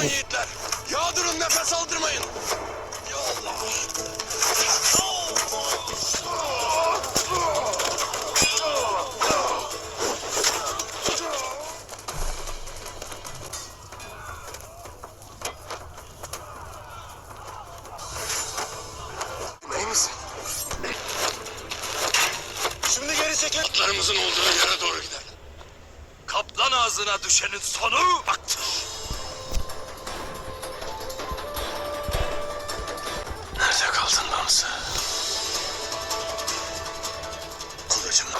yiğitler. Yağdırın, nefes aldırmayın. Ya Allah. İyi misin? Şimdi geri çekil. Atlarımızın olduğu yere doğru gidelim. Kaplan ağzına düşenin sonu aktır. Nerede kaldın Bamsı? Kılıcımla.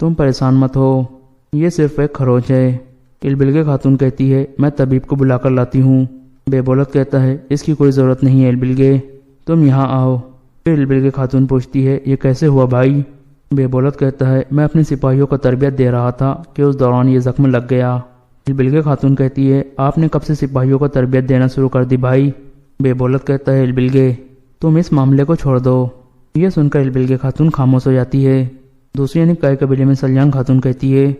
تم پریشان مت ہو، یہ صرف ایک خروچ ہے۔ البلگے خاتون کہتی ہے میں طبیب کو بلا کر لاتی ہوں۔ بے بولت کہتا ہے اس کی کوئی ضرورت نہیں ہے البلگے، تم یہاں آؤ۔ پھر البلگے خاتون پوچھتی ہے یہ کیسے ہوا بھائی؟ بے بولت کہتا ہے میں اپنے سپاہیوں کو تربیت دے رہا تھا کہ اس دوران یہ زخم لگ گیا۔ البلگے خاتون کہتی ہے آپ نے کب سے سپاہیوں کو تربیت دینا شروع کر دی بھائی؟ بے بولت کہتا ہے البلگے تم اس معاملے کو چھوڑ دو۔ یہ سن کر البلگے خاتون خاموش ہو جاتی ہے۔ دوسری یعنی کئے قبیلے میں سلیان خاتون کہتی ہے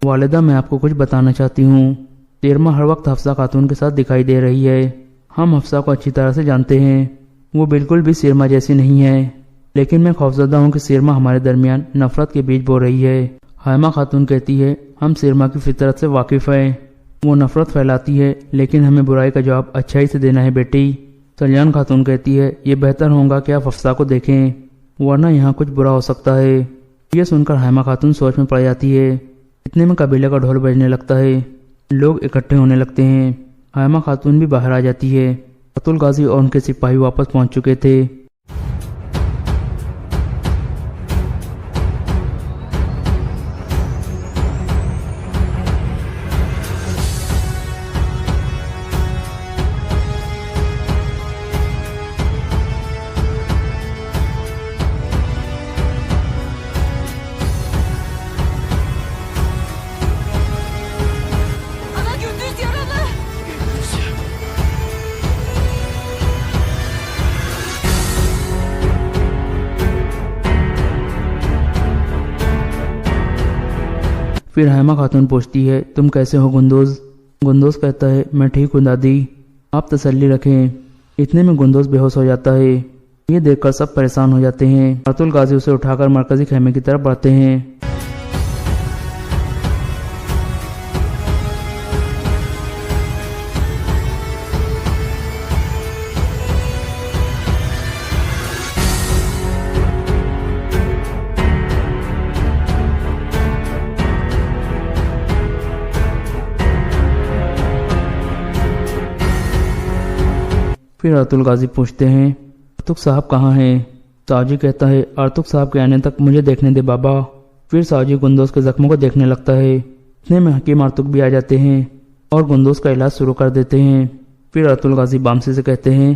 والدہ میں آپ کو کچھ بتانا چاہتی ہوں۔ سیرما ہر وقت حفصہ خاتون کے ساتھ دکھائی دے رہی ہے۔ ہم حفصہ کو اچھی طرح سے جانتے ہیں، وہ بالکل بھی سیرما جیسی نہیں ہے، لیکن میں خوفزدہ ہوں کہ سیرما ہمارے درمیان نفرت کے بیج بو رہی ہے۔ حائمہ خاتون کہتی ہے ہم سیرما کی فطرت سے واقف ہیں، وہ نفرت پھیلاتی ہے لیکن ہمیں برائی کا جواب اچھائی سے دینا ہے بیٹی۔ سلیان خاتون کہتی ہے یہ بہتر ہوگا کہ آپ حفصہ کو دیکھیں ورنہ یہاں کچھ برا ہو سکتا ہے۔ یہ سن کر حائمہ خاتون سوچ میں پڑ جاتی ہے۔ اتنے میں قبیلے کا ڈھول بجنے لگتا ہے، لوگ اکٹھے ہونے لگتے ہیں۔ حائمہ خاتون بھی باہر آ جاتی ہے۔ فتح الغازی اور ان کے سپاہی واپس پہنچ چکے تھے۔ Ana gündüz yaralı. پھر حائمہ خاتون پوچھتی ہے تم کیسے ہو گندوز؟ گندوز کہتا ہے میں ٹھیک ہوں دادی، آپ تسلی رکھیں۔ اتنے میں گندوز بے ہوش ہو جاتا ہے۔ یہ دیکھ کر سب پریشان ہو جاتے ہیں۔ فتح الغازی اسے اٹھا کر مرکزی خیمے کی طرف بڑھتے ہیں۔ پھر ارتل الغازی پوچھتے ہیں ارتک صاحب کہاں ہیں؟ ساجی کہتا ہے ارتک صاحب کے آنے تک مجھے دیکھنے دے بابا۔ پھر ساجی گندوز کے زخموں کو دیکھنے لگتا ہے۔ اتنے میں حکیم ارتک بھی آ جاتے ہیں اور گندوز کا علاج شروع کر دیتے ہیں۔ پھر ارتل الغازی بامسی سے کہتے ہیں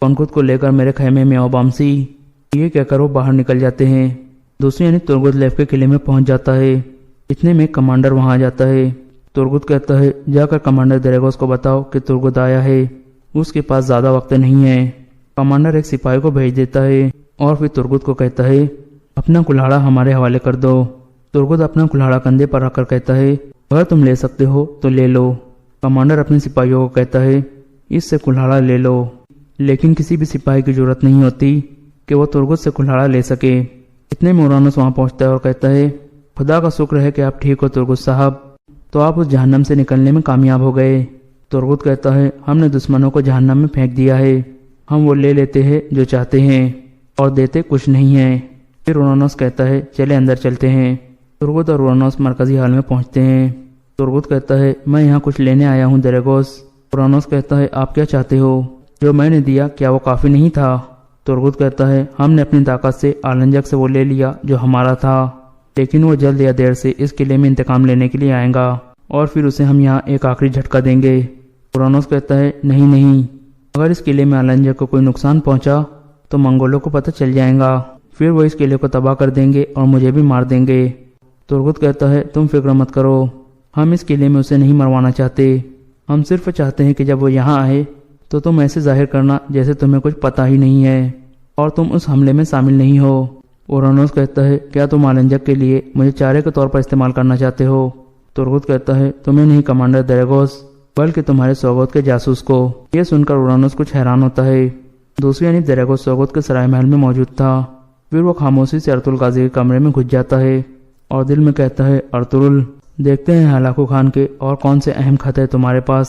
کنکت کو لے کر میرے خیمے میں آؤ بامسی۔ یہ کہہ کر وہ باہر نکل جاتے ہیں۔ دوسری یعنی ترگت لیف کے قلعے میں پہنچ جاتا ہے۔ اتنے میں کمانڈر وہاں آ جاتا ہے۔ ترگت کہتا ہے جا کر کمانڈر دریگوس کو بتاؤ کہ ترگت آیا ہے، اس کے پاس زیادہ وقت نہیں ہے۔ کمانڈر ایک سپاہی کو بھیج دیتا ہے اور پھر ترگت کو کہتا ہے اپنا کلہاڑا ہمارے حوالے کر دو۔ ترگت اپنا کلہاڑا کندھے پر رکھ کر کہتا ہے اگر تم لے سکتے ہو تو لے لو۔ کمانڈر اپنے سپاہیوں کو کہتا ہے اس سے کلہاڑا لے لو، لیکن کسی بھی سپاہی کی ضرورت نہیں ہوتی کہ وہ ترگت سے کلہاڑا لے سکے۔ اتنے میں اورانوس وہاں پہنچتا ہے اور کہتا ہے خدا کا شکر ہے کہ آپ ٹھیک ہو ترگت صاحب، تو آپ اس جہنم سے نکلنے میں کامیاب ہو گئے۔ ترگت کہتا ہے ہم نے دشمنوں کو جہنم میں پھینک دیا ہے، ہم وہ لے لیتے ہیں جو چاہتے ہیں اور دیتے کچھ نہیں ہے۔ پھر اورانوس کہتا ہے چلے اندر چلتے ہیں۔ ترگت اور اورانوس مرکزی حال میں پہنچتے ہیں۔ ترگت کہتا ہے میں یہاں کچھ لینے آیا ہوں دریگوس۔ اورانوس کہتا ہے آپ کیا چاہتے ہو؟ جو میں نے دیا کیا وہ کافی نہیں تھا؟ ترگت کہتا ہے ہم نے اپنی طاقت سے آلنجک سے وہ لے لیا جو ہمارا تھا، لیکن وہ جلد یا دیر سے اس قلعے میں انتقام لینے کے لیے آئے گا اور پھر اسے ہم یہاں ایک آخری جھٹکا دیں گے۔ اورانوس کہتا ہے نہیں، اگر اس قلعے میں آلنجک کو کوئی نقصان پہنچا تو منگولوں کو پتہ چل جائے گا، پھر وہ اس قلعے کو تباہ کر دیں گے اور مجھے بھی مار دیں گے۔ ترگت کہتا ہے تم فکر مت کرو، ہم اس قلعے میں اسے نہیں مروانا چاہتے، ہم صرف چاہتے ہیں کہ جب وہ یہاں آئے تو تم ایسے ظاہر کرنا جیسے تمہیں کچھ پتہ ہی نہیں ہے اور تم اس حملے میں شامل نہیں ہو۔ اورانوس کہتا ہے کیا تم آلنجک کے لیے مجھے چارے کے طور پر استعمال کرنا چاہتے ہو؟ ترگت کہتا ہے تمہیں نہیں کمانڈر دریگوس، بلکہ تمہارے سوگوت کے جاسوس کو۔ یہ سن کر اورانوس کچھ حیران ہوتا ہے۔ دوسری یعنی دریگوس سوگوت کے سرائے محل میں موجود تھا۔ پھر وہ خاموشی سے ارتل غازی کے کمرے میں گھس جاتا ہے اور دل میں کہتا ہے ارطغرل دیکھتے ہیں ہلاکو خان کے اور کون سے اہم خط ہے تمہارے پاس۔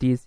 30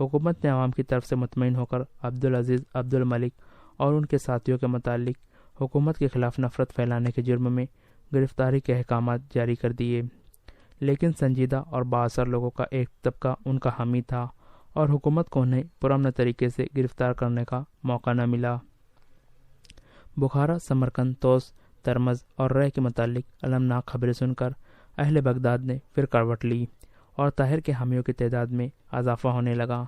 حکومت نے عوام کی طرف سے مطمئن ہو کر عبدالعزیز عبد الملک اور ان کے ساتھیوں کے متعلق حکومت کے خلاف نفرت پھیلانے کے جرم میں گرفتاری کے احکامات جاری کر دیے، لیکن سنجیدہ اور بااثر لوگوں کا ایک طبقہ ان کا حامی تھا اور حکومت کو انہیں پرامن طریقے سے گرفتار کرنے کا موقع نہ ملا۔ بخارا، سمرقند، طوس، ترمز اور رے کے متعلق المناک خبریں سن کر اہل بغداد نے پھر کروٹ لی اور طاہر کے حامیوں کی تعداد میں اضافہ ہونے لگا۔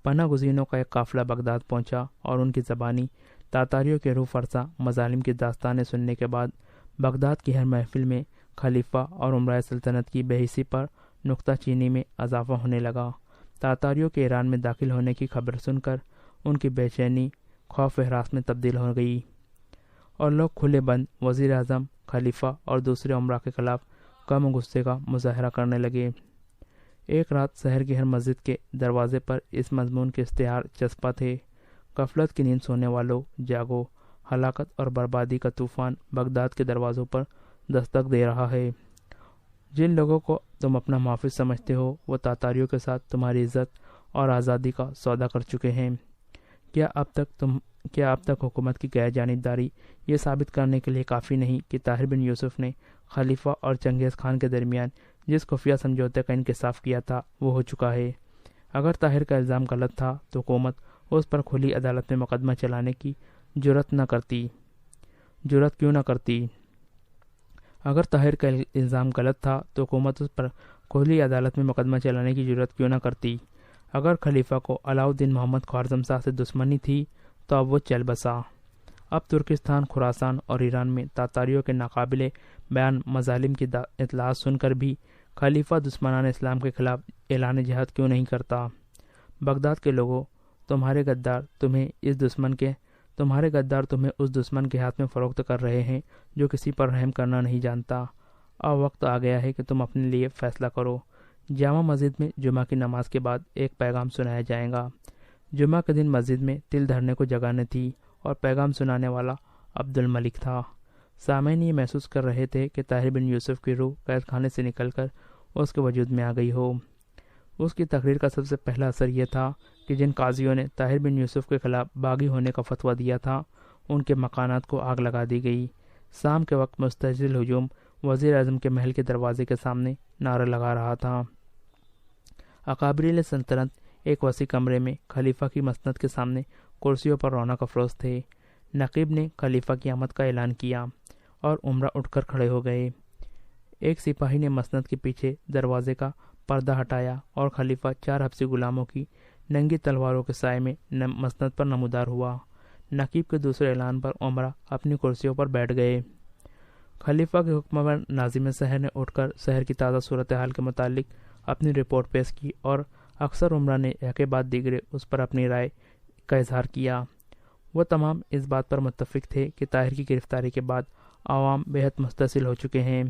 پناہ گزینوں کا ایک قافلہ بغداد پہنچا اور ان کی زبانی تاتاریوں کے روح فرسا مظالم کی داستانیں سننے کے بعد بغداد کی ہر محفل میں خلیفہ اور عمرۂ سلطنت کی بے حسی پر نکتہ چینی میں اضافہ ہونے لگا۔ تاتاریوں کے ایران میں داخل ہونے کی خبر سن کر ان کی بے چینی خوف و ہراس میں تبدیل ہو گئی اور لوگ کھلے بند وزیر اعظم، خلیفہ اور دوسرے عمرا کے خلاف غم و غصے کا مظاہرہ کرنے لگے۔ ایک رات شہر کی ہر مسجد کے دروازے پر اس مضمون کے اشتہار چسپاں تھے: غفلت کی نیند سونے والوں جاگو، ہلاکت اور بربادی کا طوفان بغداد کے دروازوں پر دستک دے رہا ہے۔ جن لوگوں کو تم اپنا محافظ سمجھتے ہو وہ تاتاریوں کے ساتھ تمہاری عزت اور آزادی کا سودا کر چکے ہیں۔ کیا اب تک حکومت کی غیر جانبداری یہ ثابت کرنے کے لیے کافی نہیں کہ طاہر بن یوسف نے خلیفہ اور چنگیز خان کے درمیان جس خفیہ سمجھوتے کا انکشاف کیا تھا وہ ہو چکا ہے؟ اگر طاہر کا الزام غلط تھا تو حکومت اس پر کھلی عدالت میں مقدمہ چلانے کی جرت کیوں نہ کرتی؟ اگر طاہر کا الزام غلط تھا تو حکومت اس پر کھلی عدالت میں مقدمہ چلانے کی جرت کیوں نہ کرتی؟ اگر خلیفہ کو علاؤالدین محمد خوارزم شاہ سے دشمنی تھی تو اب وہ چل بسا۔ اب ترکستان، خراسان اور ایران میں تاتاریوں کے ناقابل بیان مظالم کی اطلاعات سن کر بھی خلیفہ دشمنان اسلام کے خلاف اعلان جہاد کیوں نہیں کرتا؟ بغداد کے لوگوں، تمہارے غدار تمہیں اس دشمن کے ہاتھ میں فروخت کر رہے ہیں جو کسی پر رحم کرنا نہیں جانتا۔ اب وقت آ گیا ہے کہ تم اپنے لیے فیصلہ کرو۔ جامع مسجد میں جمعہ کی نماز کے بعد ایک پیغام سنایا جائے گا۔ جمعہ کے دن مسجد میں تل دھرنے کو جگہ نہ تھی اور پیغام سنانے والا عبد الملک تھا۔ سامعین یہ محسوس کر رہے تھے کہ طاہر بن یوسف کی روح قید خانے سے نکل کر اس کے وجود میں آ گئی ہو۔ اس کی تقریر کا سب سے پہلا اثر یہ تھا کہ جن قاضیوں نے طاہر بن یوسف کے خلاف باغی ہونے کا فتویٰ دیا تھا ان کے مکانات کو آگ لگا دی گئی۔ شام کے وقت مستعجل ہجوم وزیر اعظم کے محل کے دروازے کے سامنے نعرہ لگا رہا تھا۔ اکابرین سلطنت ایک وسیع کمرے میں خلیفہ کی مسند کے سامنے کرسیوں پر رونق افروز تھے۔ نقیب نے خلیفہ کی آمد کا اعلان کیا اور عمرہ اٹھ کر کھڑے ہو گئے۔ ایک سپاہی نے مسند کے پیچھے دروازے کا پردہ ہٹایا اور خلیفہ 4 حبشی غلاموں کی ننگی تلواروں کے سائے میں مسند پر نمودار ہوا۔ نقیب کے دوسرے اعلان پر عمرہ اپنی کرسیوں پر بیٹھ گئے۔ خلیفہ کے حکم پر ناظم شہر نے اٹھ کر شہر کی تازہ صورتحال کے متعلق اپنی رپورٹ پیش کی اور اکثر عمرہ نے یکے بعد دیگرے اس پر اپنی رائے کا اظہار کیا۔ وہ تمام اس بات پر متفق تھے کہ طاہر کی گرفتاری کے بعد عوام بہت مستحصل ہو چکے ہیں۔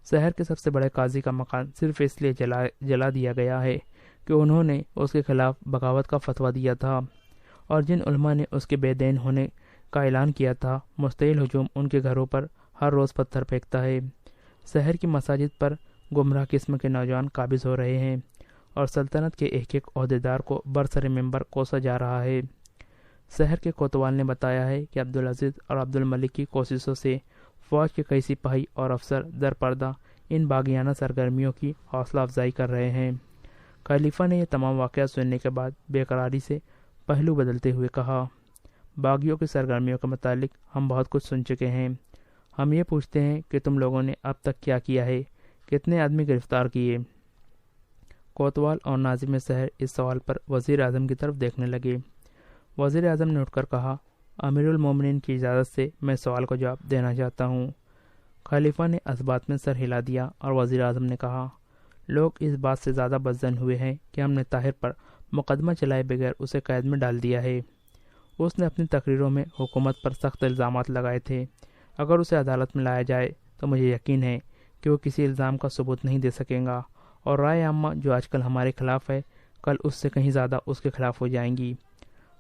شہر کے سب سے بڑے قاضی کا مکان صرف اس لیے جلا دیا گیا ہے کہ انہوں نے اس کے خلاف بغاوت کا فتویٰ دیا تھا، اور جن علماء نے اس کے بے دین ہونے کا اعلان کیا تھا مستعل ہجوم ان کے گھروں پر ہر روز پتھر پھینکتا ہے۔ شہر کی مساجد پر گمراہ قسم کے نوجوان قابض ہو رہے ہیں اور سلطنت کے ایک ایک عہدیدار کو برسر ممبر کوسا جا رہا ہے۔ شہر کے کوتوال نے بتایا ہے کہ عبدالعزیز اور عبد الملک کی کوششوں سے فوج کے کئی سپاہی اور افسر در پردہ ان باغیانہ سرگرمیوں کی حوصلہ افزائی کر رہے ہیں۔ خلیفہ نے یہ تمام واقعات سننے کے بعد بے قراری سے پہلو بدلتے ہوئے کہا، باغیوں کی سرگرمیوں کے متعلق ہم بہت کچھ سن چکے ہیں۔ ہم یہ پوچھتے ہیں کہ تم لوگوں نے اب تک کیا کیا ہے، کتنے آدمی گرفتار کیے؟ کوتوال اور ناظم شہر اس سوال پر وزیر اعظم کی طرف دیکھنے لگے۔ وزیر اعظم نے اٹھ کر کہا، امیر المومنین کی اجازت سے میں سوال کو جواب دینا چاہتا ہوں۔ خلیفہ نے اس بات میں سر ہلا دیا اور وزیر اعظم نے کہا، لوگ اس بات سے زیادہ بدظن ہوئے ہیں کہ ہم نے طاہر پر مقدمہ چلائے بغیر اسے قید میں ڈال دیا ہے۔ اس نے اپنی تقریروں میں حکومت پر سخت الزامات لگائے تھے۔ اگر اسے عدالت میں لایا جائے تو مجھے یقین ہے کہ وہ کسی الزام کا ثبوت نہیں دے سکیں گا، اور رائے عامہ جو آج کل ہمارے خلاف ہے کل اس سے کہیں زیادہ اس کے خلاف ہو جائیں گی۔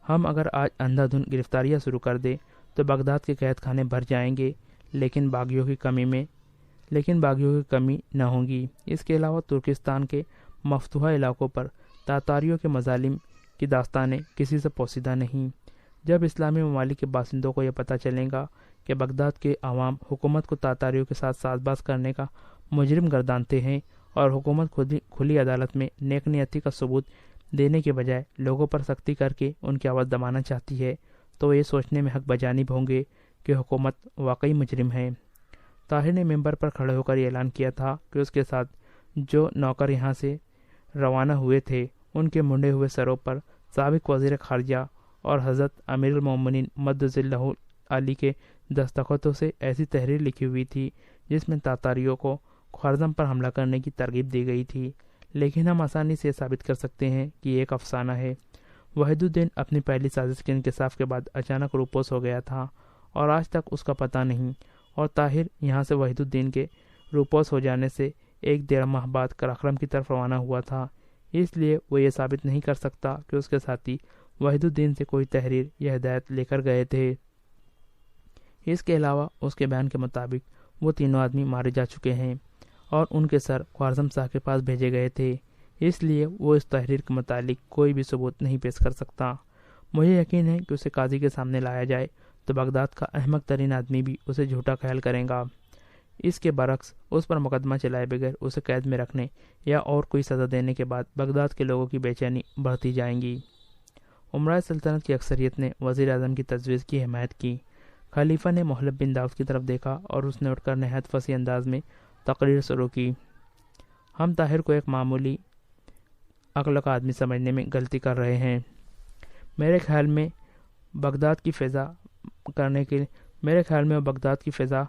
ہم اگر آج اندھا دھند گرفتاریاں شروع کر دیں تو بغداد کے قید خانے بھر جائیں گے، لیکن باغیوں کی کمی نہ ہوگی۔ اس کے علاوہ ترکستان کے مفتوحہ علاقوں پر تاتاریوں کے مظالم کی داستانیں کسی سے پوشیدہ نہیں۔ جب اسلامی ممالک کے باشندوں کو یہ پتہ چلے گا کہ بغداد کے عوام حکومت کو تاتاریوں کے ساتھ ساز باز کرنے کا مجرم گردانتے ہیں اور حکومت خود کھلی عدالت میں نیک نیتی کا ثبوت دینے کے بجائے لوگوں پر سختی کر کے ان کی آواز دبانا چاہتی ہے، تو وہ یہ سوچنے میں حق بجانب ہوں گے کہ حکومت واقعی مجرم ہے۔ طاہر نے ممبر پر کھڑے ہو کر یہ اعلان کیا تھا کہ اس کے ساتھ جو نوکر یہاں سے روانہ ہوئے تھے ان کے منڈے ہوئے سروں پر سابق وزیر خارجہ اور حضرت امیر المومنین مدظ اللہ علی کے دستخطوں سے ایسی تحریر لکھی ہوئی تھی جس میں تاتاریوں کو خوارزم پر حملہ کرنے کی ترغیب دی گئی تھی، لیکن ہم آسانی سے ثابت کر سکتے ہیں کہ یہ ایک افسانہ ہے۔ وحید الدین اپنی پہلی سازش کے انکشاف کے بعد اچانک روپوش ہو گیا تھا اور آج تک اس کا پتہ نہیں، اور طاہر یہاں سے وحید الدین کے روپوش ہو جانے سے 1.5 ماہ بعد قراقرم کی طرف روانہ ہوا تھا، اس لیے وہ یہ ثابت نہیں کر سکتا کہ اس کے ساتھی وحید الدین سے کوئی تحریر یا ہدایت لے کر گئے تھے۔ اس کے علاوہ اس کے بیان کے مطابق وہ تینوں آدمی مارے جا چکے ہیں اور ان کے سر خوارزم شاہ کے پاس بھیجے گئے تھے، اس لیے وہ اس تحریر کے متعلق کوئی بھی ثبوت نہیں پیش کر سکتا۔ مجھے یقین ہے کہ اسے قاضی کے سامنے لایا جائے تو بغداد کا احمق ترین آدمی بھی اسے جھوٹا خیال کرے گا۔ اس کے برعکس اس پر مقدمہ چلائے بغیر اسے قید میں رکھنے یا اور کوئی سزا دینے کے بعد بغداد کے لوگوں کی بے چینی بڑھتی جائیں گی۔ عمرائے سلطنت کی اکثریت نے وزیر اعظم کی تجویز کی حمایت کی۔ خلیفہ نے محلب بن داؤد کی طرف دیکھا اور اس نے اٹھ کر نہایت فصیح انداز میں تقریر شروع کی۔ ہم طاہر کو ایک معمولی عقل کا آدمی سمجھنے میں غلطی کر رہے ہیں۔ میرے خیال میں بغداد کی فضا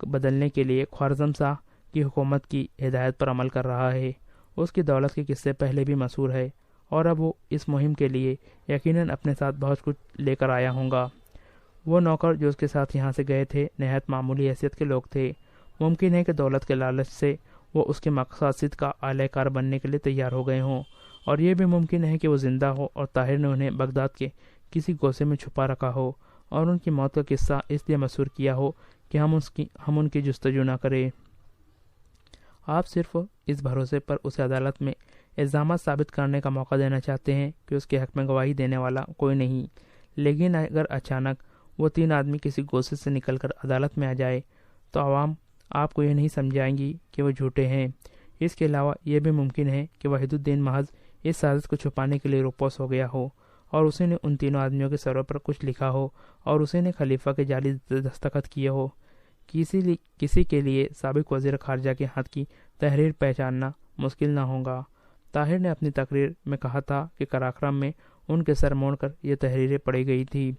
بدلنے کے لیے خوارزم شاہ کی حکومت کی ہدایت پر عمل کر رہا ہے۔ اس کی دولت کے قصے پہلے بھی مشہور ہے اور اب وہ اس مہم کے لیے یقیناً اپنے ساتھ بہت کچھ لے کر آیا ہوں گا۔ وہ نوکر جو اس کے ساتھ یہاں سے گئے تھے نہایت معمولی حیثیت کے لوگ تھے۔ ممکن ہے کہ دولت کے لالچ سے وہ اس کے مقاصد کا اعلی کار بننے کے لیے تیار ہو گئے ہوں، اور یہ بھی ممکن ہے کہ وہ زندہ ہو اور طاہر نے انہیں بغداد کے کسی گوشے میں چھپا رکھا ہو اور ان کی موت کا قصہ اس لیے مشہور کیا ہو کہ ہم ان کی جستجو نہ کریں۔ آپ صرف اس بھروسے پر اسے عدالت میں الزامات ثابت کرنے کا موقع دینا چاہتے ہیں کہ اس کے حق میں گواہی دینے والا کوئی نہیں، لیکن اگر اچانک وہ 3 آدمی کسی گوشے سے نکل کر عدالت میں آ جائے تو عوام آپ کو یہ نہیں سمجھائیں گی کہ وہ جھوٹے ہیں۔ اس کے علاوہ یہ بھی ممکن ہے کہ وحید الدین محض اس سازش کو چھپانے کے لیے روپوش ہو گیا ہو اور اسی نے ان تینوں آدمیوں کے سروں پر کچھ لکھا ہو اور اسی نے خلیفہ کے جعلی دستخط کیے ہو۔ کسی کے لیے سابق وزیر خارجہ کے ہاتھ کی تحریر پہچاننا مشکل نہ ہوگا۔ طاہر نے اپنی تقریر میں کہا تھا کہ قراقرم میں ان کے سر موڑ کر یہ تحریریں پڑھی گئی تھی،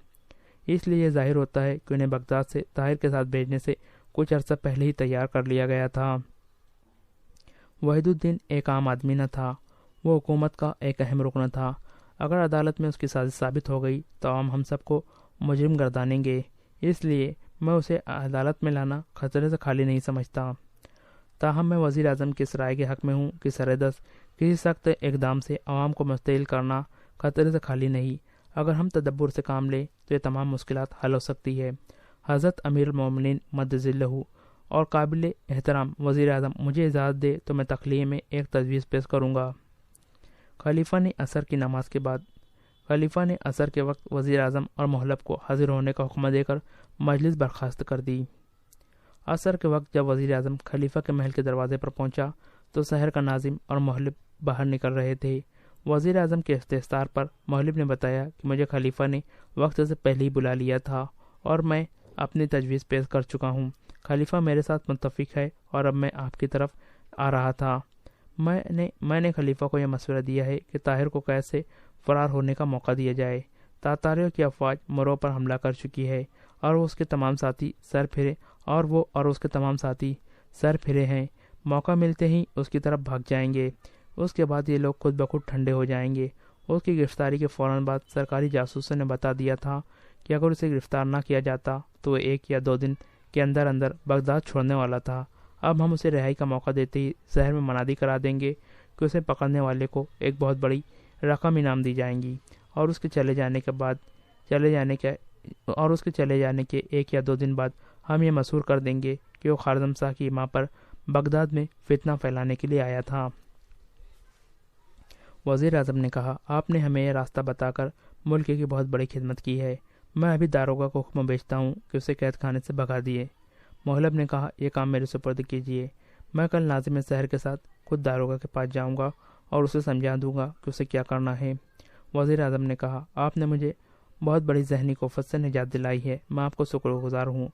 اس لیے یہ ظاہر ہوتا ہے کہ انہیں بغداد سے طاہر کے ساتھ بھیجنے سے کچھ عرصہ پہلے ہی تیار کر لیا گیا تھا۔ وحید الدین ایک عام آدمی نہ تھا، وہ حکومت کا ایک اہم رکن تھا۔ اگر عدالت میں اس کی سازش ثابت ہو گئی تو ہم سب کو مجرم گردانیں گے، اس لیے میں اسے عدالت میں لانا خطرے سے خالی نہیں سمجھتا۔ تاہم میں وزیر اعظم کی اس رائے کے حق میں ہوں کہ سردست کسی سخت اقدام سے عوام کو مشتعل کرنا خطرے سے خالی نہیں۔ اگر ہم تدبر سے کام لیں تو یہ تمام مشکلات حل ہو سکتی ہے۔ حضرت امیر المومنین مدظ اللہ اور قابل احترام وزیر اعظم مجھے اجازت دے تو میں تخلیہ میں ایک تجویز پیش کروں گا۔ خلیفہ نے عصر کے وقت وزیر اعظم اور محلب کو حاضر ہونے کا حکم دے کر مجلس برخاست کر دی۔ عصر کے وقت جب وزیر اعظم خلیفہ کے محل کے دروازے پر پہنچا تو شہر کا ناظم اور محلب باہر نکل رہے تھے۔ وزیر اعظم کے استفسار پر محلب نے بتایا کہ مجھے خلیفہ نے وقت سے پہلے ہی بلا لیا تھا اور میں اپنی تجویز پیش کر چکا ہوں۔ خلیفہ میرے ساتھ متفق ہے اور اب میں آپ کی طرف آ رہا تھا۔ میں نے خلیفہ کو یہ مشورہ دیا ہے کہ طاہر کو قید سے فرار ہونے کا موقع دیا جائے۔ تاتاریوں کی افواج مرو پر حملہ کر چکی ہے اور اس کے تمام ساتھی سر پھرے ہیں۔ موقع ملتے ہی اس کی طرف بھاگ جائیں گے۔ اس کے بعد یہ لوگ خود بخود ٹھنڈے ہو جائیں گے۔ اس کی گرفتاری کے فوراً بعد سرکاری جاسوسوں نے بتا دیا تھا کہ اگر اسے گرفتار نہ کیا جاتا تو وہ 1 یا 2 دن کے اندر بغداد چھوڑنے والا تھا۔ اب ہم اسے رہائی کا موقع دیتے ہی شہر میں منادی کرا دیں گے کہ اسے پکڑنے والے کو ایک بہت بڑی رقم انعام دی جائیں گی، اور اس کے چلے جانے کے 1 یا 2 دن بعد ہم یہ مشہور کر دیں گے کہ وہ خوارزم شاہ کی ماں پر بغداد میں فتنہ پھیلانے کے لیے آیا تھا۔ وزیر اعظم نے کہا، آپ نے ہمیں یہ راستہ بتا کر ملک کی بہت بڑی خدمت کی ہے۔ میں ابھی داروغہ کو حکم بھیجتا ہوں کہ اسے قید خانے سے بھگا دیے۔ محلب نے کہا، یہ کام میرے سپرد کیجیے۔ میں کل ناظم شہر کے ساتھ خود داروغہ کے پاس جاؤں گا اور اسے سمجھا دوں گا کہ اسے کیا کرنا ہے۔ وزیر اعظم نے کہا، آپ نے مجھے بہت بڑی ذہنی کوفت سے نجات دلائی ہے، میں آپ کو شکر گزار ہوں۔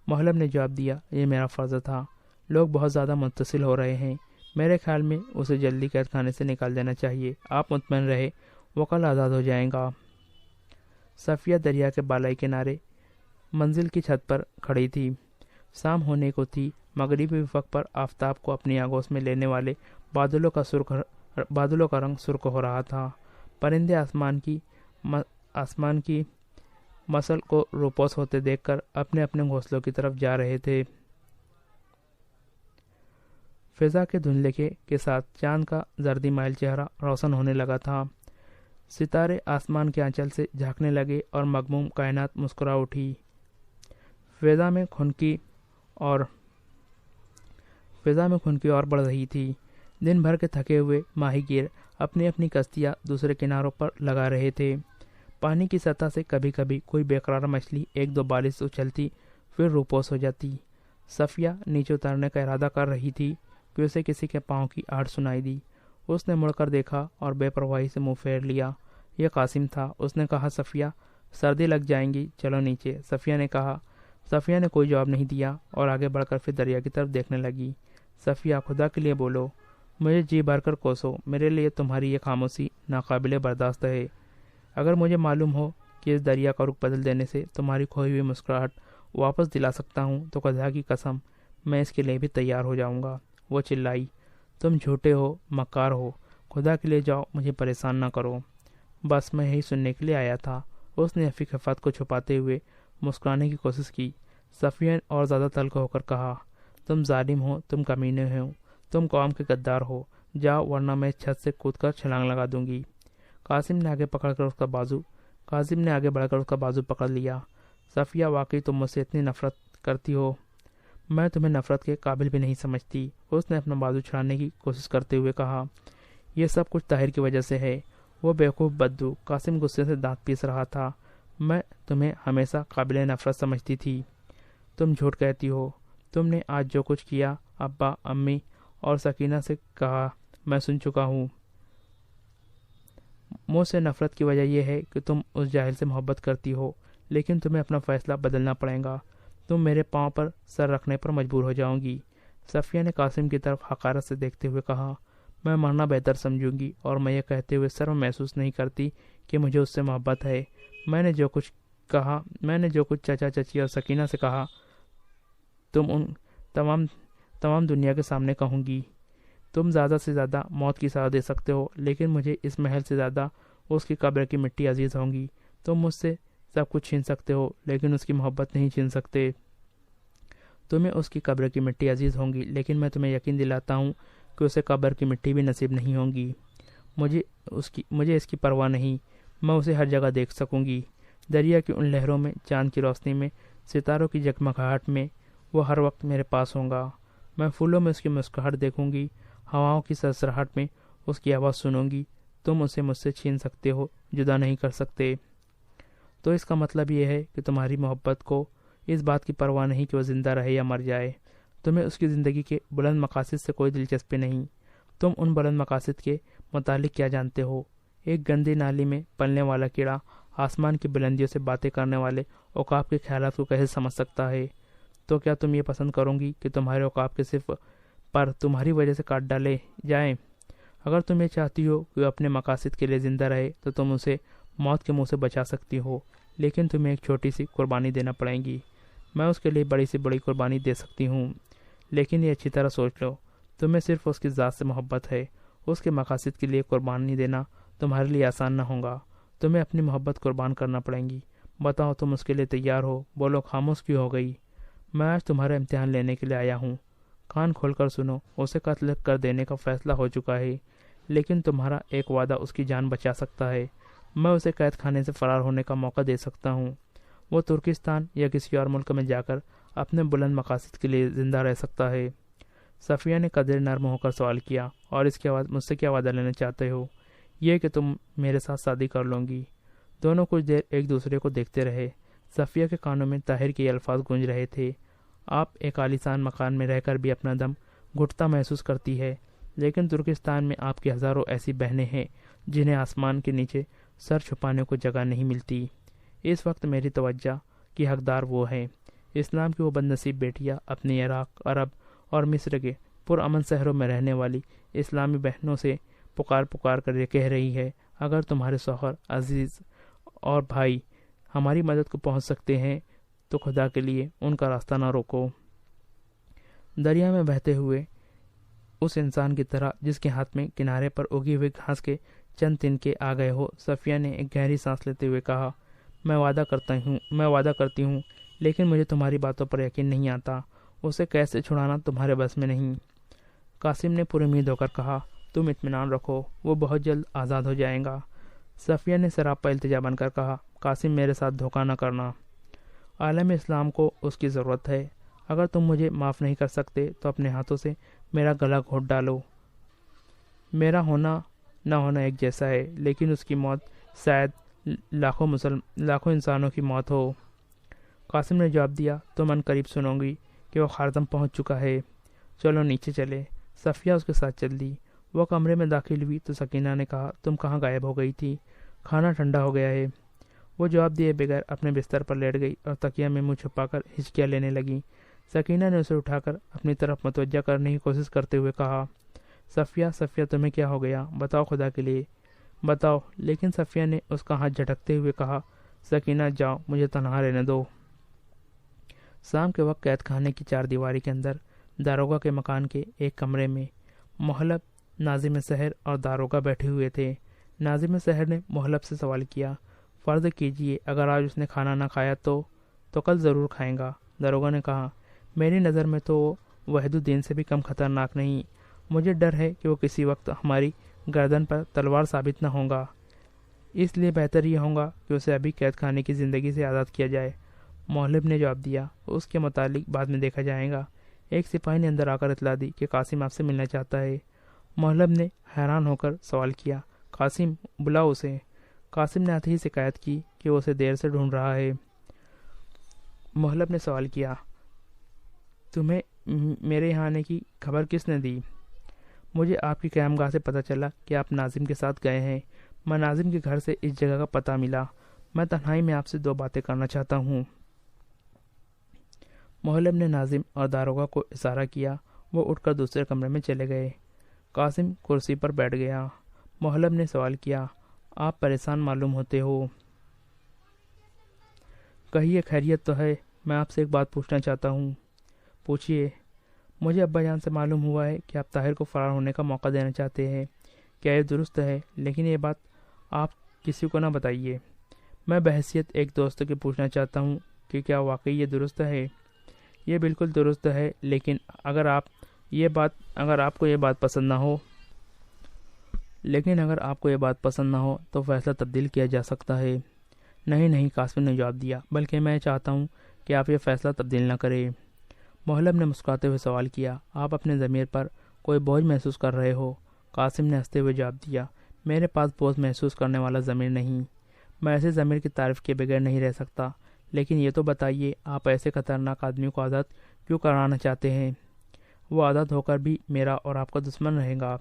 محلب نے جواب دیا، یہ میرا فرض تھا۔ لوگ بہت زیادہ متصل ہو رہے ہیں، میرے خیال میں اسے جلدی قید خانے سے نکال دینا چاہیے۔ آپ مطمئن رہے، وہ کل آزاد ہو جائے گا۔ صفیہ دریا کے بالائی کنارے منزل کی چھت پر کھڑی تھی۔ شام ہونے کو تھی۔ مغربی افق پر آفتاب کو اپنی آگوش میں لینے والے بادلوں کا رنگ سرخ ہو رہا تھا۔ پرندے آسمان کی مسل کو روپوش ہوتے دیکھ کر اپنے اپنے گھونسلوں کی طرف جا رہے تھے۔ فضا کے دھندلے کے ساتھ چاند کا زردی مائل چہرہ روشن ہونے لگا تھا۔ ستارے آسمان کے آنچل سے جھانکنے لگے اور مغموم کائنات مسکرا اٹھی۔ فضا میں خنکی اور بڑھ رہی تھی۔ دن بھر کے تھکے ہوئے ماہی گیر اپنی اپنی کشتیاں دوسرے کناروں پر لگا رہے تھے۔ پانی کی سطح سے کبھی کبھی کوئی بے قرار مچھلی ایک دو بال سے اچھلتی پھر روپوش ہو جاتی۔ صفیہ نیچے اترنے کا ارادہ کر رہی تھی کہ اسے کسی کے پاؤں کی آہٹ سنائی دی۔ اس نے مڑ کر دیکھا اور بے پرواہی سے منہ پھیر لیا۔ یہ قاسم تھا۔ اس نے کہا، صفیہ، سردی لگ جائیں گی، چلو نیچے۔ صفیہ نے کوئی جواب نہیں دیا اور آگے بڑھ کر پھر دریا کی طرف دیکھنے لگی۔ صفیہ، خدا کے لیے بولو، مجھے جی بھر کر کوسو، میرے لیے تمہاری یہ خاموشی ناقابل برداشت ہے۔ اگر مجھے معلوم ہو کہ اس دریا کا رخ بدل دینے سے تمہاری کھوئی ہوئی مسکراہٹ واپس دلا سکتا ہوں تو خدا کی قسم میں اس کے لیے بھی تیار ہو جاؤں گا۔ وہ چلائی، تم جھوٹے ہو، مکار ہو، خدا کے لیے جاؤ، مجھے پریشان نہ کرو۔ بس میں یہی سننے کے لیے آیا تھا۔ اس نے اپنی خفت کو چھپاتے ہوئے مسکرانے کی کوشش کی۔ صفیہ نے اور زیادہ تلخ ہو کر کہا، تم ظالم ہو، تم کمینے ہو، تم قوم کے غدار ہو، جاؤ ورنہ میں چھت سے کود کر چھلانگ لگا دوں گی۔ قاسم نے آگے بڑھ کر اس کا بازو پکڑ لیا۔ صفیہ، واقعی تم مجھ سے اتنی نفرت کرتی ہو، میں تمہیں نفرت کے قابل بھی نہیں سمجھتی۔ اس نے اپنا بازو چھڑانے کی کوشش کرتے ہوئے کہا، یہ سب کچھ طاہر کی وجہ سے ہے، وہ بیوقوف بدو۔ قاسم غصے سے دانت پیس رہا تھا۔ میں تمہیں ہمیشہ قابل نفرت سمجھتی تھی۔ تم جھوٹ کہتی ہو۔ تم نے آج جو کچھ کیا ابا، امی اور سکینہ سے کہا، میں سن چکا ہوں۔ مجھ سے نفرت کی وجہ یہ ہے کہ تم اس جاہل سے محبت کرتی ہو، لیکن تمہیں اپنا فیصلہ بدلنا پڑے گا۔ تم میرے پاؤں پر سر رکھنے پر مجبور ہو جاؤں گی۔ صفیہ نے قاسم کی طرف حقارت سے دیکھتے ہوئے کہا، میں مرنا بہتر سمجھوں گی، اور میں یہ کہتے ہوئے شرم محسوس نہیں کرتی کہ مجھے اس سے محبت ہے۔ میں نے جو کچھ چچا چچی اور سکینہ سے کہا تم ان تمام دنیا کے سامنے کہوں گی۔ تم زیادہ سے زیادہ موت کی سزا دے سکتے ہو، لیکن مجھے اس محل سے زیادہ اس کی قبر کی مٹی عزیز ہوں گی۔ تم مجھ سے سب کچھ چھین سکتے ہو، لیکن اس کی محبت نہیں چھین سکتے۔ تمہیں اس کی قبر کی مٹی عزیز ہوں گی، لیکن میں تمہیں یقین دلاتا ہوں کہ اسے قبر کی مٹی بھی نصیب نہیں ہوں گی۔ مجھے اس کی پرواہ نہیں، میں اسے ہر جگہ دیکھ سکوں گی۔ دریا کی ان لہروں میں، چاند کی روشنی میں، ستاروں کی جگمگاہٹ میں، وہ ہر وقت میرے پاس ہوگا۔ میں پھولوں میں اس کی مسکراہٹ دیکھوں گی، ہواؤں کی سرسراہٹ میں اس کی آواز سنوں گی۔ تم اسے مجھ سے چھین سکتے ہو، جدا نہیں کر سکتے۔ تو اس کا مطلب یہ ہے کہ تمہاری محبت کو اس بات کی پرواہ نہیں کہ وہ زندہ رہے یا مر جائے۔ تمہیں اس کی زندگی کے بلند مقاصد سے کوئی دلچسپی نہیں۔ تم ان بلند مقاصد کے متعلق کیا جانتے ہو؟ ایک گندی نالی میں پلنے والا کیڑا آسمان کی بلندیوں سے باتیں کرنے والے عقاب کے خیالات کو کیسے سمجھ سکتا ہے؟ تو کیا تم یہ پسند کرو گی کہ تمہارے عقاب کے صرف پر تمہاری وجہ سے کاٹ ڈالے جائیں؟ اگر تم یہ چاہتی ہو کہ وہ اپنے مقاصد کے لیے زندہ رہے تو تم اسے موت کے منہ سے بچا سکتی ہو، لیکن تمہیں ایک چھوٹی سی قربانی دینا پڑے گی۔ میں اس کے لیے بڑی سے بڑی قربانی دے سکتی ہوں، لیکن یہ اچھی طرح سوچ لو، تمہیں صرف اس کی ذات سے محبت ہے۔ اس کے مقاصد کے لیے قربانی دینا تمہارے لیے آسان نہ ہوگا۔ تمہیں اپنی محبت قربان کرنا پڑے گی۔ بتاؤ، تم اس کے لیے تیار ہو؟ بولو، خاموش کیوں ہو گئی؟ میں آج تمہارا امتحان لینے کے لیے آیا ہوں۔ کان کھول کر سنو، اسے قتل کر دینے کا فیصلہ ہو چکا ہے، لیکن تمہارا ایک وعدہ اس کی جان بچا سکتا ہے۔ میں اسے قید خانے سے فرار ہونے کا موقع دے سکتا ہوں۔ وہ ترکستان یا کسی اور ملک میں جا کر اپنے بلند مقاصد کے لیے زندہ رہ سکتا ہے۔ صفیہ نے قدر نرم ہو کر سوال کیا، اور اس کے بعد مجھ سے کیا وعدہ لینا چاہتے ہو؟ یہ کہ تم میرے ساتھ شادی کر لوں گی۔ دونوں کچھ دیر ایک دوسرے کو دیکھتے رہے۔ صفیہ کے کانوں میں طاہر کے یہ الفاظ گونج رہے تھے، آپ ایک عالیشان مکان میں رہ کر بھی اپنا دم گھٹتا محسوس کرتی ہے، لیکن ترکستان میں آپ کی ہزاروں ایسی بہنیں ہیں جنہیں آسمان کے نیچے سر چھپانے کو جگہ نہیں ملتی۔ اس وقت میری توجہ کی حقدار وہ ہیں۔ اسلام کی وہ بد نصیب بیٹیاں اپنے عراق، عرب اور مصر کے پرامن شہروں میں رہنے والی اسلامی بہنوں سے پکار کر یہ کہہ رہی ہے، اگر تمہارے شوہر، عزیز اور بھائی ہماری مدد کو پہنچ سکتے ہیں تو خدا کے لیے ان کا راستہ نہ روکو۔ دریا میں بہتے ہوئے اس انسان کی طرح جس کے ہاتھ میں کنارے پر اگی ہوئی گھاس کے چند تنکے آ گئے ہو، صفیہ نے ایک گہری سانس لیتے ہوئے کہا، میں وعدہ کرتی ہوں لیکن مجھے تمہاری باتوں پر یقین نہیں آتا، اسے کیسے چھڑانا تمہارے بس میں نہیں۔ قاسم نے پر امید ہو کر کہا، تم اطمینان رکھو، وہ بہت جلد آزاد ہو جائے گا۔ صفیہ نے سراپا التجا بن کر کہا، قاسم میرے ساتھ دھوکہ نہ کرنا، عالم اسلام کو اس کی ضرورت ہے۔ اگر تم مجھے معاف نہیں کر سکتے تو اپنے ہاتھوں سے میرا گلا گھونٹ ڈالو۔ میرا ہونا نہ ہونا ایک جیسا ہے، لیکن اس کی موت شاید لاکھوں انسانوں کی موت ہو۔ قاسم نے جواب دیا، تم ان قریب سنو گی کہ وہ خاردم پہنچ چکا ہے، چلو نیچے چلے۔ صفیہ اس کے ساتھ چل دی۔ وہ کمرے میں داخل ہوئی تو سکینہ نے کہا، تم کہاں غائب ہو گئی تھی؟ کھانا ٹھنڈا ہو گیا ہے۔ وہ جواب دیے بغیر اپنے بستر پر لیٹ گئی اور تکیہ میں منہ چھپا کر ہچکیاں لینے لگی۔ سکینہ نے اسے اٹھا کر اپنی طرف متوجہ کرنے کی کوشش کرتے ہوئے کہا، صفیہ تمہیں کیا ہو گیا؟ بتاؤ، خدا کے لیے بتاؤ۔ لیکن صفیہ نے اس کا ہاتھ جھٹکتے ہوئے کہا، سکینہ جاؤ، مجھے تنہا رہنے دو۔ شام کے وقت قید خانے کی چار دیواری کے اندر داروغہ کے مکان کے ایک کمرے میں محلب، ناظم شہر اور داروغہ بیٹھے ہوئے تھے۔ ناظم شہر نے محلب سے سوال کیا، فرض کیجئے اگر آج اس نے کھانا نہ کھایا تو کل ضرور کھائیں گا۔ داروغہ نے کہا، میری نظر میں تو وہ وحید الدین سے بھی کم خطرناک نہیں، مجھے ڈر ہے کہ وہ کسی وقت ہماری گردن پر تلوار ثابت نہ ہوگا، اس لیے بہتر یہ ہوگا کہ اسے ابھی قید خانے کی زندگی سے آزاد کیا جائے۔ محلب نے جواب دیا، اس کے متعلق بعد میں دیکھا جائے گا۔ ایک سپاہی نے اندر آ کر اطلاع دی کہ قاسم آپ سے ملنا چاہتا ہے۔ محلب نے حیران ہو کر سوال کیا، قاسم؟ بلاؤ اسے۔ قاسم نے آتے ہی شکایت کی کہ وہ اسے دیر سے ڈھونڈ رہا ہے۔ محلب نے سوال کیا، تمہیں میرے یہاں آنے کی خبر کس نے دی؟ مجھے آپ کی قیامگاہ سے پتہ چلا کہ آپ ناظم کے ساتھ گئے ہیں۔ میں ناظم کے گھر سے اس جگہ کا پتہ ملا۔ میں تنہائی میں آپ سے دو باتیں کرنا چاہتا ہوں۔ محلب نے ناظم اور داروغہ کو اشارہ کیا۔ وہ اٹھ کر دوسرے کمرے میں چلے گئے۔ قاسم کرسی پر بیٹھ گیا۔ محلب نے سوال کیا، آپ پریشان معلوم ہوتے ہو، کہیے خیریت تو ہے؟ میں آپ سے ایک بات پوچھنا چاہتا ہوں۔ پوچھیے۔ مجھے ابا جان سے معلوم ہوا ہے کہ آپ طاہر کو فرار ہونے کا موقع دینا چاہتے ہیں، کیا یہ درست ہے؟ لیکن یہ بات آپ کسی کو نہ بتائیے۔ میں بحیثیت ایک دوست کے پوچھنا چاہتا ہوں کہ کیا واقعی یہ درست ہے؟ یہ بالکل درست ہے، لیکن اگر آپ کو یہ بات پسند نہ ہو تو فیصلہ تبدیل کیا جا سکتا ہے۔ نہیں، قاسم نے جواب دیا، بلکہ میں چاہتا ہوں کہ آپ یہ فیصلہ تبدیل نہ کریں۔ محلب نے مسکراتے ہوئے سوال کیا، آپ اپنے ضمیر پر کوئی بوجھ محسوس کر رہے ہو؟ قاسم نے ہنستے ہوئے جواب دیا، میرے پاس بوجھ محسوس کرنے والا ضمیر نہیں، میں ایسے ضمیر کی تعریف کے بغیر نہیں رہ سکتا۔ لیکن یہ تو بتائیے، آپ ایسے خطرناک آدمی کو آزاد کیوں کرانا چاہتے ہیں؟ وہ آزاد ہو کر بھی میرا اور آپ کا دشمن رہے گا،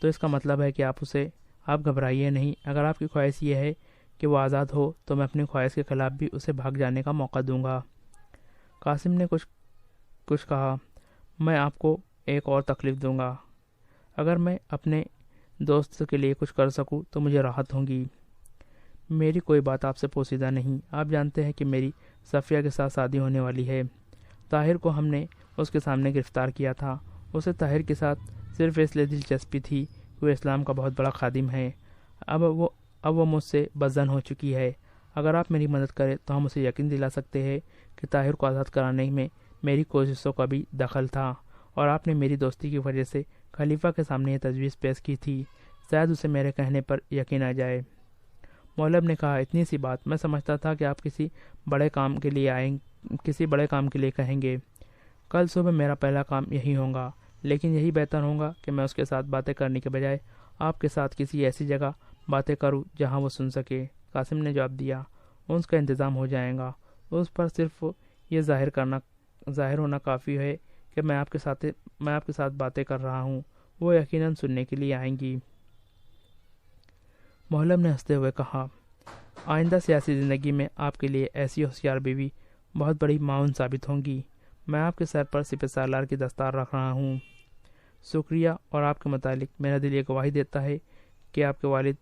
تو اس کا مطلب ہے کہ آپ گھبرائیے نہیں۔ اگر آپ کی خواہش یہ ہے کہ وہ آزاد ہو تو میں اپنی خواہش کے خلاف بھی اسے بھاگ جانے کا موقع دوں گا۔ قاسم نے کچھ کہا، میں آپ کو ایک اور تکلیف دوں گا۔ اگر میں اپنے دوست کے لیے کچھ کر سکوں تو مجھے راحت ہوگی۔ میری کوئی بات آپ سے پوشیدہ نہیں، آپ جانتے ہیں کہ میری صفیہ کے ساتھ شادی ہونے والی ہے۔ طاہر کو ہم نے اس کے سامنے گرفتار کیا تھا۔ اسے طاہر کے ساتھ صرف اس لیے دلچسپی تھی کہ وہ اسلام کا بہت بڑا خادم ہے۔ اب وہ مجھ سے بدظن ہو چکی ہے۔ اگر آپ میری مدد کریں تو ہم اسے یقین دلا سکتے ہیں کہ طاہر کو آزاد کرانے میں میری کوششوں کا بھی دخل تھا، اور آپ نے میری دوستی کی وجہ سے خلیفہ کے سامنے یہ تجویز پیش کی تھی، شاید اسے میرے کہنے پر یقین آ جائے۔ محلب نے کہا، اتنی سی بات؟ میں سمجھتا تھا کہ آپ کسی بڑے کام کے لیے کہیں گے۔ کل صبح میرا پہلا کام یہی ہوگا، لیکن یہی بہتر ہوگا کہ میں اس کے ساتھ باتیں کرنے کے بجائے آپ کے ساتھ کسی ایسی جگہ باتیں کروں جہاں وہ سن سکے۔ قاسم نے جواب دیا، اس کا انتظام ہو جائے گا، اس پر صرف یہ ظاہر ہونا کافی ہے کہ میں آپ کے ساتھ باتیں کر رہا ہوں، وہ یقیناً سننے کے لیے آئیں گی۔ محلم نے ہنستے ہوئے کہا، آئندہ سیاسی زندگی میں آپ کے لیے ایسی ہوشیار بیوی بہت بڑی معاون ثابت ہوں گی۔ میں آپ کے سر پر سپہ سالار کی دستار رکھ رہا ہوں۔ شکریہ، اور آپ کے متعلق میرا دل یہ گواہی دیتا ہے کہ آپ والد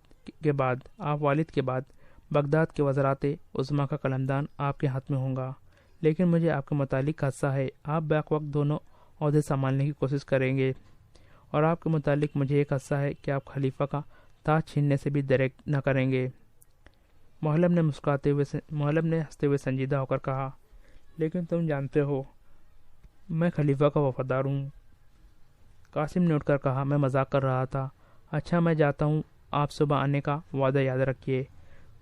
کے بعد بغداد کے وزرات عظمیٰ کا قلمدان آپ کے ہاتھ میں ہوں گا، لیکن مجھے آپ کے متعلق خدشہ ہے، آپ بیک وقت دونوں عہدے سنبھالنے کی کوشش کریں گے، اور آپ کے متعلق مجھے یہ خدشہ ہے کہ آپ خلیفہ کا تاج چھیننے سے بھی درک نہ کریں گے۔ محلم نے ہنستے ہوئے سنجیدہ ہو کر کہا، لیکن تم جانتے ہو میں خلیفہ کا وفادار ہوں۔ قاسم نے اٹھ کر کہا، میں مذاق کر رہا تھا۔ اچھا، میں جاتا ہوں، آپ صبح آنے کا وعدہ یاد رکھیے،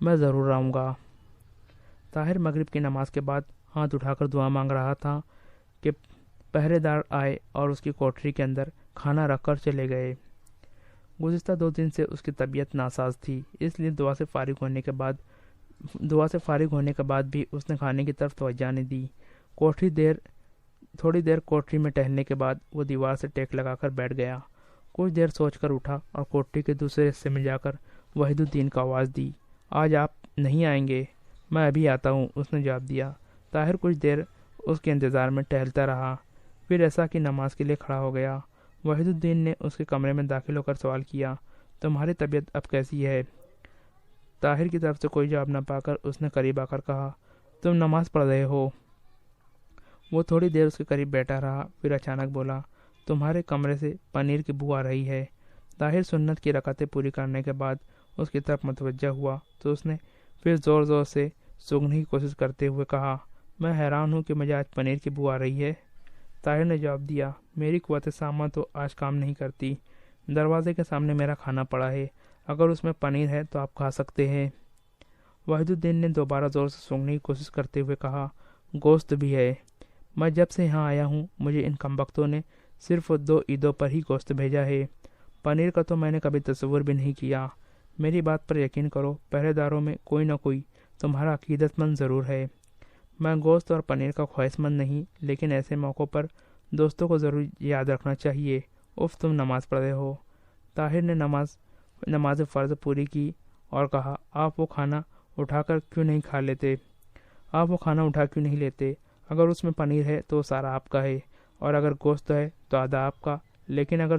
میں ضرور آؤں گا۔ طاہر مغرب کی نماز کے بعد ہاتھ اٹھا کر دعا مانگ رہا تھا کہ پہرے دار آئے اور اس کی کوٹری کے اندر کھانا رکھ کر چلے گئے۔ گزشتہ 2 دن سے اس کی طبیعت ناساز تھی، اس لیے دعا سے فارغ ہونے کے بعد بھی اس نے کھانے کی طرف توجہ نہیں دی۔ تھوڑی دیر کوٹری میں ٹہلنے کے بعد وہ دیوار سے ٹیک لگا کر بیٹھ گیا۔ کچھ دیر سوچ کر اٹھا اور کوٹری کے دوسرے حصے میں جا کر وحید الدین کو آواز دی، آج آپ نہیں آئیں گے؟ میں ابھی آتا ہوں، اس نے جواب دیا۔ طاہر کچھ دیر اس کے انتظار میں ٹہلتا رہا، پھر ایسا کہ نماز کے لیے کھڑا ہو گیا۔ وحید الدین نے اس کے کمرے میں داخل ہو کر سوال کیا، تمہاری طبیعت اب کیسی ہے؟ طاہر کی طرف سے کوئی جواب نہ پا کر اس نے قریب آ کر کہا، تم نماز پڑھ رہے ہو؟ وہ تھوڑی دیر اس کے قریب بیٹھا رہا، پھر اچانک بولا، تمہارے کمرے سے پنیر کی بو آ رہی ہے۔ طاہر سنت کی رکعتیں پوری کرنے کے بعد اس کی طرف متوجہ ہوا تو اس نے پھر زور زور سے سونگھنے کی کوشش کرتے ہوئے کہا، میں حیران ہوں کہ مجھے آج پنیر کی بو آ رہی ہے۔ طاہر نے جواب دیا، میری قوت سامہ تو آج کام نہیں کرتی، دروازے کے سامنے میرا کھانا پڑا ہے، اگر اس میں پنیر ہے تو آپ کھا سکتے ہیں۔ وحید الدین نے دوبارہ زور سے سونگھنے کی کوشش کرتے ہوئے کہا، گوشت بھی ہے، میں جب سے یہاں آیا ہوں مجھے ان کمبختوں نے صرف 2 عیدوں پر ہی گوشت بھیجا ہے، پنیر کا تو میں نے کبھی تصور بھی نہیں کیا۔ میری بات پر یقین کرو، پہرے داروں میں کوئی نہ کوئی تمہارا عقیدت مند ضرور ہے۔ میں گوشت اور پنیر کا خواہش مند نہیں، لیکن ایسے موقعوں پر دوستوں کو ضرور یاد رکھنا چاہیے۔ تم نماز پڑھ رہے ہو۔ طاہر نے نماز فرض پوری کی اور کہا، آپ وہ کھانا اٹھا کیوں نہیں لیتے؟ اگر اس میں پنیر ہے تو سارا آپ کا ہے، اور اگر گوشت ہے تو آدھا آپ کا، لیکن اگر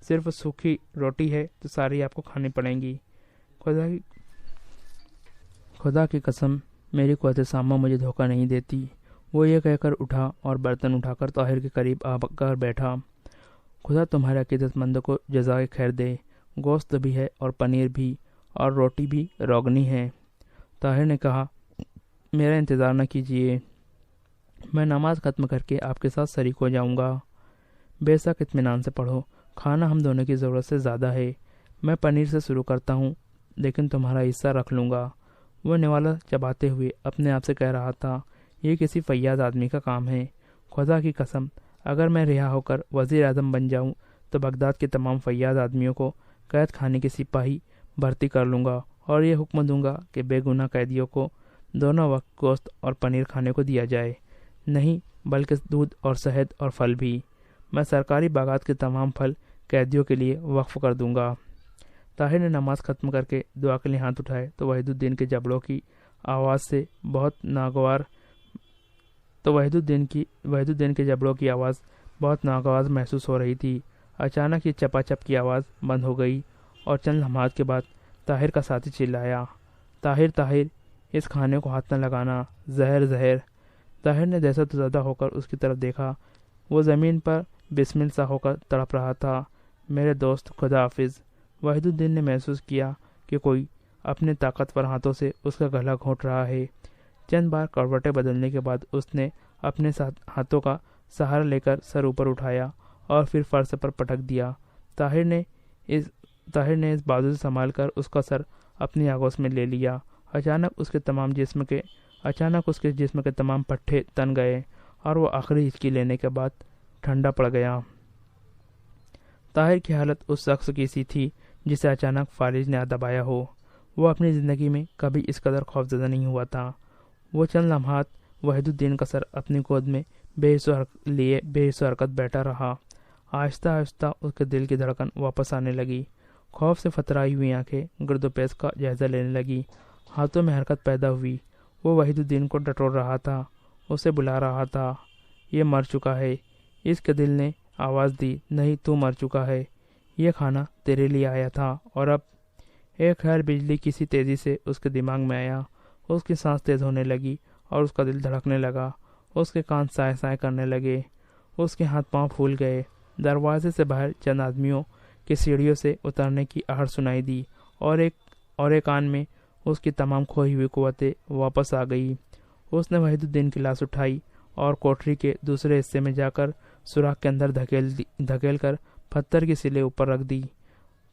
صرف سوکھی روٹی ہے تو ساری آپ کو کھانی پڑیں گی۔ خدا کی قسم، میری قوت سامہ مجھے دھوکہ نہیں دیتی۔ وہ یہ کہہ کر اٹھا اور برتن اٹھا کر طاہر کے قریب آ کر بیٹھا۔ خدا تمہارے عقیدت مندوں کو جزائے خیر دے، گوشت بھی ہے اور پنیر بھی، اور روٹی بھی روغنی ہے۔ طاہر نے کہا، میرا انتظار نہ کیجیے، میں نماز ختم کر کے آپ کے ساتھ شریک ہو جاؤں گا۔ بے شک اطمینان سے پڑھو، کھانا ہم دونوں کی ضرورت سے زیادہ ہے۔ میں پنیر سے شروع کرتا ہوں، لیکن تمہارا حصہ رکھ لوں گا۔ وہ نوالا چباتے ہوئے اپنے آپ سے کہہ رہا تھا، یہ کسی فیاض آدمی کا کام ہے۔ خدا کی قسم، اگر میں رہا ہو کر وزیر اعظم بن جاؤں تو بغداد کے تمام فیاض آدمیوں کو قید خانے کے سپاہی بھرتی کر لوں گا اور یہ حکم دوں گا کہ بے گناہ قیدیوں کو دونوں وقت گوشت اور پنیر کھانے کو دیا جائے، نہیں بلکہ دودھ اور شہد اور پھل بھی۔ میں سرکاری باغات کے تمام پھل قیدیوں کے لیے وقف کر دوں گا۔ طاہر نے نماز ختم کر کے دعا کے لیے ہاتھ اٹھائے تو وحید الدین کے جبڑوں کی آواز بہت ناگوار محسوس ہو رہی تھی۔ اچانک یہ چپا چپ کی آواز بند ہو گئی اور چند لمحات کے بعد طاہر کا ساتھی چلایا، طاہر طاہر، اس کھانے کو ہاتھ نہ لگانا، زہر زہر۔ طاہر نے دہشت زدہ ہو کر اس کی طرف دیکھا، وہ زمین پر بسمل سا ہو کر تڑپ رہا تھا۔ میرے دوست، خدا حافظ۔ وحید الدین نے محسوس کیا کہ کوئی اپنے طاقتور ہاتھوں سے اس کا گلا گھونٹ رہا ہے۔ چند بار کروٹیں بدلنے کے بعد اس نے اپنے ہاتھوں کا سہارا لے کر سر اوپر اٹھایا اور پھر فرش پر پٹک دیا۔ طاہر نے اس بازو سے سنبھال کر اس کا سر اپنی آگوش میں لے لیا۔ اچانک اس کے جسم کے تمام پٹھے تن گئے اور وہ آخری ہچکی لینے کے بعد ٹھنڈا پڑ گیا۔ طاہر کی حالت اس شخص کی سی تھی جسے اچانک فالج نے دبایا ہو۔ وہ اپنی زندگی میں کبھی اس قدر خوفزدہ نہیں ہوا تھا۔ وہ چند لمحات وحید الدین قصر اپنی گود میں بے حس حرکت بیٹھا رہا۔ آہستہ آہستہ اس کے دل کی دھڑکن واپس آنے لگی۔ خوف سے فترائی ہوئی آنکھیں گرد و پیش کا جائزہ لینے لگی۔ ہاتھوں میں حرکت پیدا ہوئی۔ وہ وحید الدین کو ٹٹول رہا تھا، اسے بلا رہا تھا۔ یہ مر چکا ہے۔ اس کے دل نے آواز دی، نہیں تو مر چکا ہے، یہ کھانا تیرے لیے آیا تھا۔ اور اب ایک خیال بجلی کی سی تیزی سے اس کے دماغ میں آیا۔ اس کی سانس تیز ہونے لگی اور اس کا دل دھڑکنے لگا۔ اس کے کان سائے سائے کرنے لگے، اس کے ہاتھ پاؤں پھول گئے۔ دروازے سے باہر چند آدمیوں کی سیڑھیوں سے اترنے کی آہٹ سنائی دی اور ایک آن میں اس کی تمام کھوئی ہوئی قوتیں واپس آ گئی۔ اس نے وحید الدین کی لاش اٹھائی اور کوٹری کے دوسرے حصے میں جا کر سوراخ کے اندر دھکیل کر پتھر کی سلیں اوپر رکھ دی۔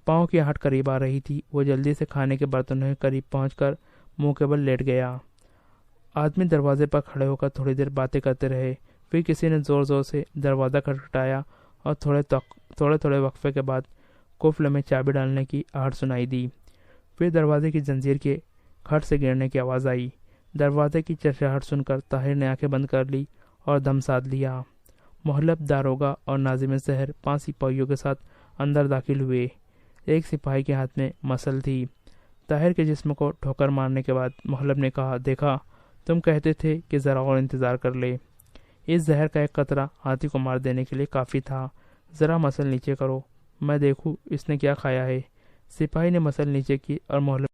پاؤں کی آہٹ قریب آ رہی تھی۔ وہ جلدی سے کھانے کے برتنوں کے قریب پہنچ کر منہ کے بل لیٹ گیا۔ آدمی دروازے پر کھڑے ہو کر تھوڑی دیر باتیں کرتے رہے۔ پھر کسی نے زور زور سے دروازہ کھٹکھٹایا اور تھوڑے وقفے کے بعد قفل میں چابی ڈالنے کی آہٹ سنائی دی۔ پھر دروازے کی زنجیر کے کھٹ سے گرنے کی آواز آئی۔ دروازے کی چرچراہٹ سن کر طاہر نے آنکھیں بند کر لی اور دم ساتھ لیا۔ محلب، داروغہ اور ناظم شہر 5 سپاہیوں کے ساتھ اندر داخل ہوئے۔ ایک سپاہی کے ہاتھ میں مسل تھی۔ طاہر کے جسم کو ٹھوکر مارنے کے بعد محلب نے کہا، دیکھا تم کہتے تھے کہ ذرا اور انتظار کر لے۔ اس زہر کا ایک قطرہ ہاتھی کو مار دینے کے لیے کافی تھا۔ ذرا مسل نیچے کرو، میں دیکھوں اس نے کیا کھایا ہے۔ سپاہی نے مسل نیچے کی اور محلب